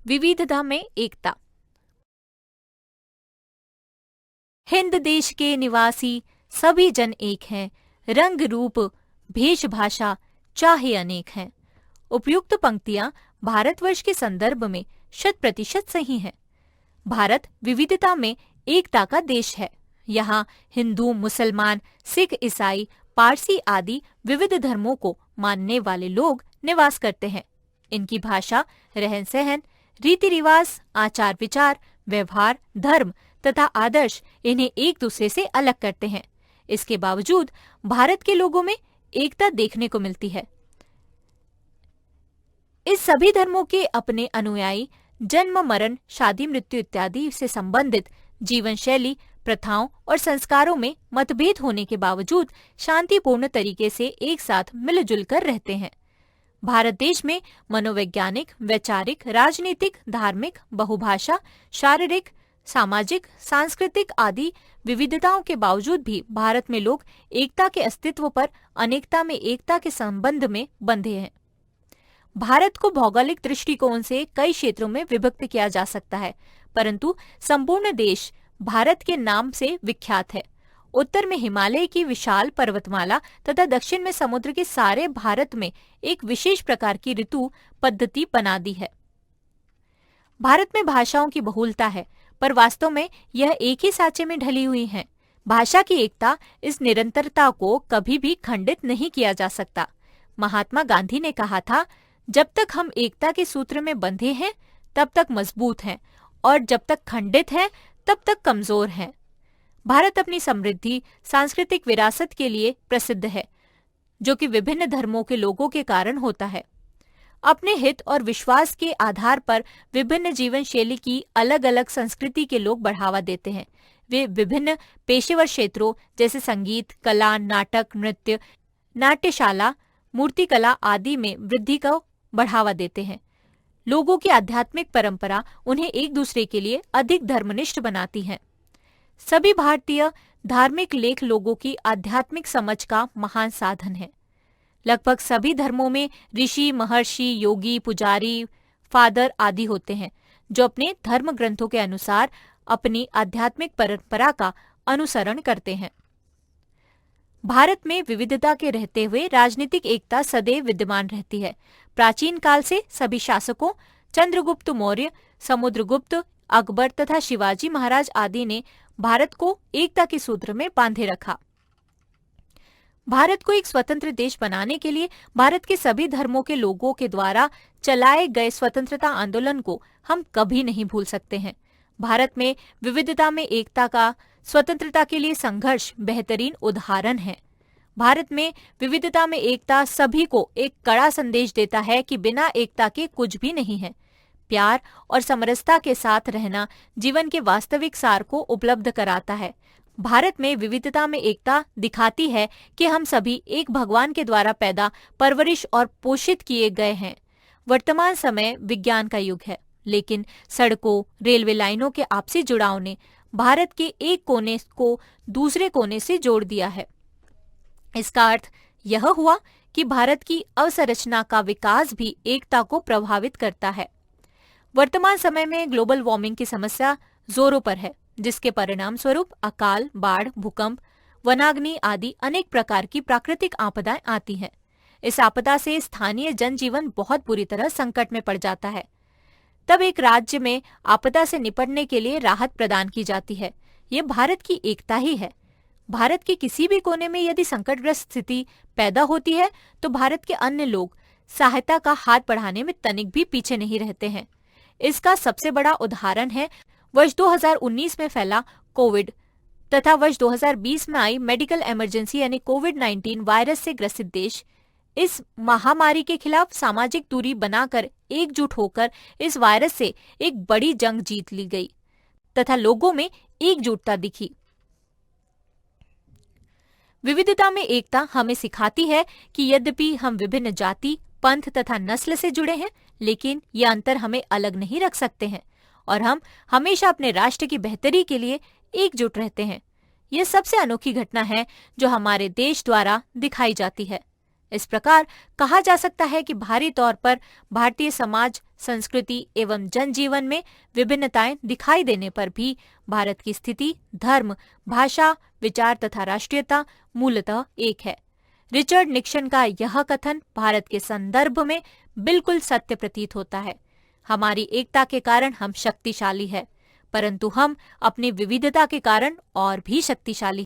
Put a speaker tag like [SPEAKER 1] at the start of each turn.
[SPEAKER 1] विविधता में एकता। हिंद देश के निवासी सभी जन एक हैं, रंग रूप भेषभाषा चाहे अनेक हैं। उपयुक्त पंक्तियां भारतवर्ष के संदर्भ में 100% सही हैं। भारत विविधता में एकता का देश है। यहाँ हिंदू, मुसलमान, सिख, ईसाई, पारसी आदि विविध धर्मों को मानने वाले लोग निवास करते हैं। इनकी भाषा, रहन सहन, रीति रिवाज, आचार विचार, व्यवहार, धर्म तथा आदर्श इन्हें एक दूसरे से अलग करते हैं। इसके बावजूद भारत के लोगों में एकता देखने को मिलती है। इस सभी धर्मों के अपने अनुयायी जन्म, मरण, शादी, मृत्यु इत्यादि से संबंधित जीवन शैली, प्रथाओं और संस्कारों में मतभेद होने के बावजूद शांतिपूर्ण तरीके से एक साथ मिलजुल कर रहते हैं। भारत देश में मनोवैज्ञानिक, वैचारिक, राजनीतिक, धार्मिक, बहुभाषा, शारीरिक, सामाजिक, सांस्कृतिक आदि विविधताओं के बावजूद भी भारत में लोग एकता के अस्तित्व पर अनेकता में एकता के संबंध में बंधे हैं। भारत को भौगोलिक दृष्टिकोण से कई क्षेत्रों में विभक्त किया जा सकता है, परंतु संपूर्ण देश भारत के नाम से विख्यात है। उत्तर में हिमालय की विशाल पर्वतमाला तथा दक्षिण में समुद्र के सारे भारत में एक विशेष प्रकार की ऋतु पद्धति बना दी है। भारत में भाषाओं की बहुलता है, पर वास्तव में यह एक ही सांचे में ढली हुई हैं। भाषा की एकता, इस निरंतरता को कभी भी खंडित नहीं किया जा सकता। महात्मा गांधी ने कहा था, जब तक हम एकता के सूत्र में बंधे हैं तब तक मजबूत हैं, और जब तक खंडित हैं तब तक कमजोर हैं। भारत अपनी समृद्धि सांस्कृतिक विरासत के लिए प्रसिद्ध है, जो कि विभिन्न धर्मों के लोगों के कारण होता है। अपने हित और विश्वास के आधार पर विभिन्न जीवन शैली की अलग अलग संस्कृति के लोग बढ़ावा देते हैं। वे विभिन्न पेशेवर क्षेत्रों जैसे संगीत, कला, नाटक, नृत्य, नाट्यशाला, मूर्तिकला आदि में वृद्धि को बढ़ावा देते हैं। लोगों की आध्यात्मिक परंपरा उन्हें एक दूसरे के लिए अधिक धर्मनिष्ठ बनाती है। सभी भारतीय धार्मिक लेख लोगों की आध्यात्मिक समझ का महान साधन है। लगभग सभी धर्मों में ऋषि, महर्षि, योगी, पुजारी, फादर आदि होते हैं, जो अपने धर्म ग्रंथों के अनुसार अपनी आध्यात्मिक परंपरा का अनुसरण करते हैं। भारत में विविधता के रहते हुए राजनीतिक एकता सदैव विद्यमान रहती है। प्राचीन काल से सभी शासकों, चंद्रगुप्त मौर्य, समुद्रगुप्त, अकबर तथा शिवाजी महाराज आदि ने भारत को एकता के सूत्र में बांधे रखा। भारत को एक स्वतंत्र देश बनाने के लिए भारत के सभी धर्मों के लोगों के द्वारा चलाए गए स्वतंत्रता आंदोलन को हम कभी नहीं भूल सकते हैं। भारत में विविधता में एकता का स्वतंत्रता के लिए संघर्ष बेहतरीन उदाहरण है। भारत में विविधता में एकता सभी को एक कड़ा संदेश देता है कि बिना एकता के कुछ भी नहीं है। प्यार और समरसता के साथ रहना जीवन के वास्तविक सार को उपलब्ध कराता है। भारत में विविधता में एकता दिखाती है कि हम सभी एक भगवान के द्वारा पैदा, परवरिश और पोषित किए गए हैं। वर्तमान समय विज्ञान का युग है, लेकिन सड़कों, रेलवे लाइनों के आपसी जुड़ाव ने भारत के एक कोने को दूसरे कोने से जोड़ दिया है। इसका अर्थ यह हुआ कि भारत की अवसंरचना का विकास भी एकता को प्रभावित करता है। वर्तमान समय में ग्लोबल वार्मिंग की समस्या जोरों पर है, जिसके परिणाम स्वरूप अकाल, बाढ़, भूकंप, वनाग्नि आदि अनेक प्रकार की प्राकृतिक आपदाएं आती हैं। इस आपदा से स्थानीय जनजीवन बहुत बुरी तरह संकट में पड़ जाता है। तब एक राज्य में आपदा से निपटने के लिए राहत प्रदान की जाती है। ये भारत की एकता ही है। भारत के किसी भी कोने में यदि संकटग्रस्त स्थिति पैदा होती है तो भारत के अन्य लोग सहायता का हाथ बढ़ाने में तनिक भी पीछे नहीं रहते हैं। इसका सबसे बड़ा उदाहरण है वर्ष 2019 में फैला कोविड तथा वर्ष 2020 में आई मेडिकल इमरजेंसी यानी कोविड-19 वायरस से ग्रसित देश। इस महामारी के खिलाफ सामाजिक दूरी बनाकर एकजुट होकर इस वायरस से एक बड़ी जंग जीत ली गई तथा लोगों में एकजुटता दिखी। विविधता में एकता हमें सिखाती है कि यद्यपि हम विभिन्न जाति, पंथ तथा नस्ल से जुड़े हैं, लेकिन ये अंतर हमें अलग नहीं रख सकते हैं और हम हमेशा अपने राष्ट्र की बेहतरी के लिए एकजुट रहते हैं। यह सबसे अनोखी घटना है जो हमारे देश द्वारा दिखाई जाती है। इस प्रकार कहा जा सकता है कि बाहरी तौर पर भारतीय समाज, संस्कृति एवं जनजीवन में विभिन्नताएं दिखाई देने पर भी भारत की स्थिति, धर्म, भाषा, विचार तथा राष्ट्रीयता मूलतः एक है। रिचर्ड निक्सन का यह कथन भारत के संदर्भ में बिल्कुल सत्य प्रतीत होता है। हमारी एकता के कारण हम शक्तिशाली है, परंतु हम अपनी विविधता के कारण और भी शक्तिशाली